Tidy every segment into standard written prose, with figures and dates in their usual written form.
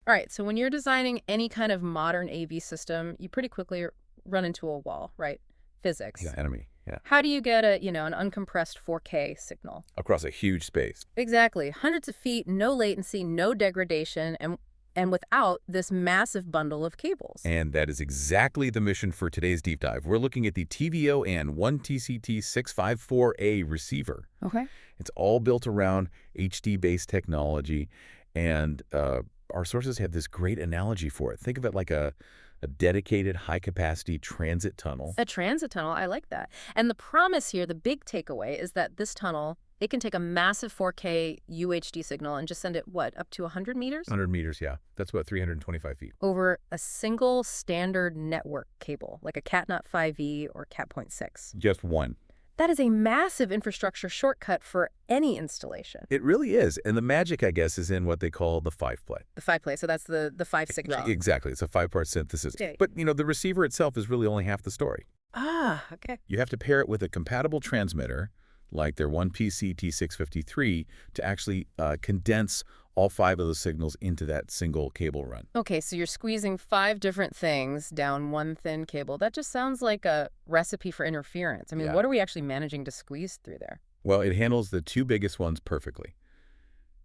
All right, so when you're designing any kind of modern AV system, you pretty quickly run into a wall, right? Physics. Yeah, enemy. Yeah. How do you get an uncompressed 4K signal? Across a huge space. Exactly. Hundreds of feet, no latency, no degradation, and without this massive bundle of cables. And that is exactly the mission for today's deep dive. We're looking at the tvONE 1T-CT-654A receiver. Okay. It's all built around HDBaseT technology, and our sources have this great analogy for it. Think of it like a dedicated high-capacity transit tunnel. A transit tunnel, I like that. And the promise here, the big takeaway, is that this tunnel, it can take a massive 4K UHD signal and just send it, what, up to 100 meters? 100 meters, yeah. That's about 325 feet. Over a single standard network cable, like a Cat.5e or Cat.6. Just one. That is a massive infrastructure shortcut for any installation. It really is. And the magic, I guess, is in what they call the 5-play. The 5-play, so that's the 5 signal. Exactly. It's a 5-part synthesis. Okay. But, the receiver itself is really only half the story. Ah, okay. You have to pair it with a compatible transmitter, like their 1T-CT-653, to actually condense all 5 of those signals into that single cable run. Okay, so you're squeezing 5 different things down one thin cable. That just sounds like a recipe for interference. I mean, Yeah. What are we actually managing to squeeze through there? Well, it handles the 2 biggest ones perfectly: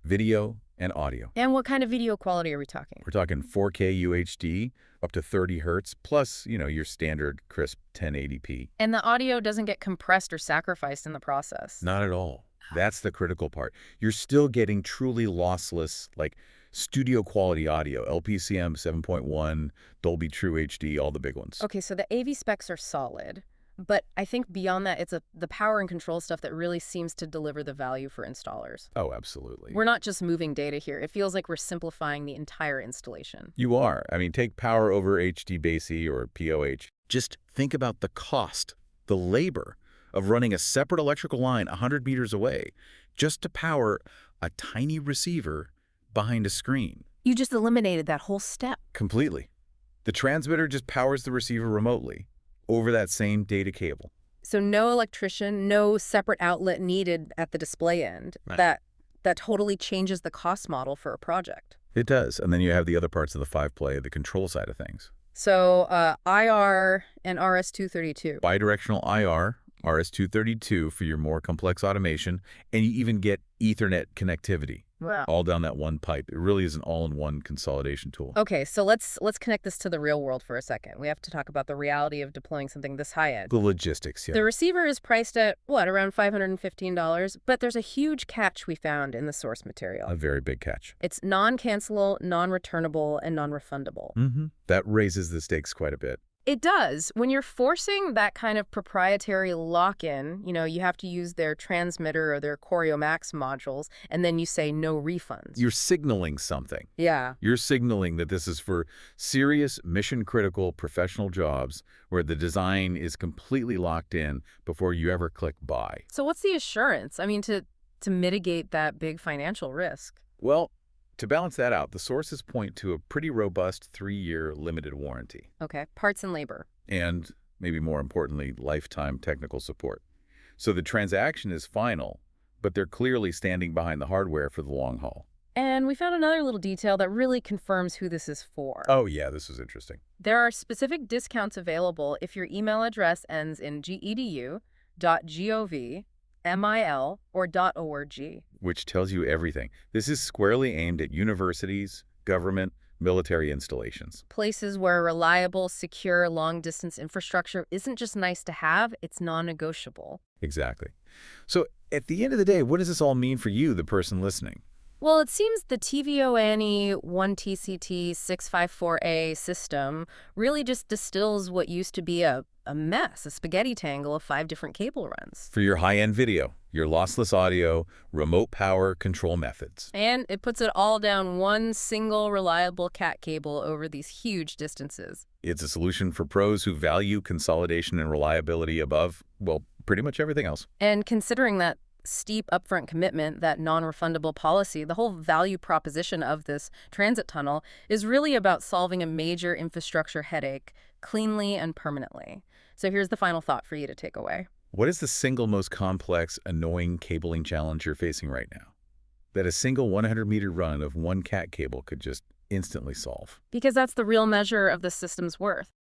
video and audio. And what kind of video quality are we talking? We're talking 4K UHD, up to 30 hertz, plus, your standard crisp 1080p. And the audio doesn't get compressed or sacrificed in the process. Not at all. That's the critical part. You're still getting truly lossless, like studio quality audio, LPCM 7.1, Dolby True HD, all the big ones. Okay, so the AV specs are solid, but I think beyond that, it's the power and control stuff that really seems to deliver the value for installers. Oh, absolutely. We're not just moving data here. It feels like we're simplifying the entire installation. You are. I mean, take power over HDBaseT or POH. Just think about the cost, the labor of running a separate electrical line 100 meters away just to power a tiny receiver behind a screen. You just eliminated that whole step. Completely. The transmitter just powers the receiver remotely over that same data cable. So no electrician, no separate outlet needed at the display end. Right. That totally changes the cost model for a project. It does. And then you have the other parts of the 5-play, the control side of things. So IR and RS-232. Bidirectional IR, RS-232 for your more complex automation, and you even get Ethernet connectivity. Wow. All down that one pipe. It really is an all-in-one consolidation tool. Okay, so let's connect this to the real world for a second. We have to talk about the reality of deploying something this high-end. The logistics, yeah. The receiver is priced at, what, around $515, but there's a huge catch we found in the source material. A very big catch. It's non-cancelable, non-returnable, and non-refundable. Mm-hmm. That raises the stakes quite a bit. It does. When you're forcing that kind of proprietary lock-in, you have to use their transmitter or their Choreo Max modules, and then you say no refunds. You're signaling something. Yeah. You're signaling that this is for serious, mission-critical professional jobs where the design is completely locked in before you ever click buy. So what's the assurance? I mean, to mitigate that big financial risk? Well, to balance that out, the sources point to a pretty robust 3-year limited warranty. Okay, parts and labor. And, maybe more importantly, lifetime technical support. So the transaction is final, but they're clearly standing behind the hardware for the long haul. And we found another little detail that really confirms who this is for. Oh, yeah, this is interesting. There are specific discounts available if your email address ends in gedu.gov, mil, or .org. Which tells you everything. This is squarely aimed at universities, government, military installations. Places where reliable, secure, long-distance infrastructure isn't just nice to have, it's non-negotiable. Exactly. So at the end of the day, what does this all mean for you, the person listening? Well, it seems the tvONE 1T-CT-654A system really just distills what used to be a mess, a spaghetti tangle of 5 different cable runs. For your high-end video, your lossless audio, remote power control methods. And it puts it all down one single reliable cat cable over these huge distances. It's a solution for pros who value consolidation and reliability above, well, pretty much everything else. And considering that steep upfront commitment, that non-refundable policy, the whole value proposition of this transit tunnel is really about solving a major infrastructure headache cleanly and permanently. So here's the final thought for you to take away. What is the single most complex, annoying cabling challenge you're facing right now? That a single 100-meter run of one cat cable could just instantly solve. Because that's the real measure of the system's worth.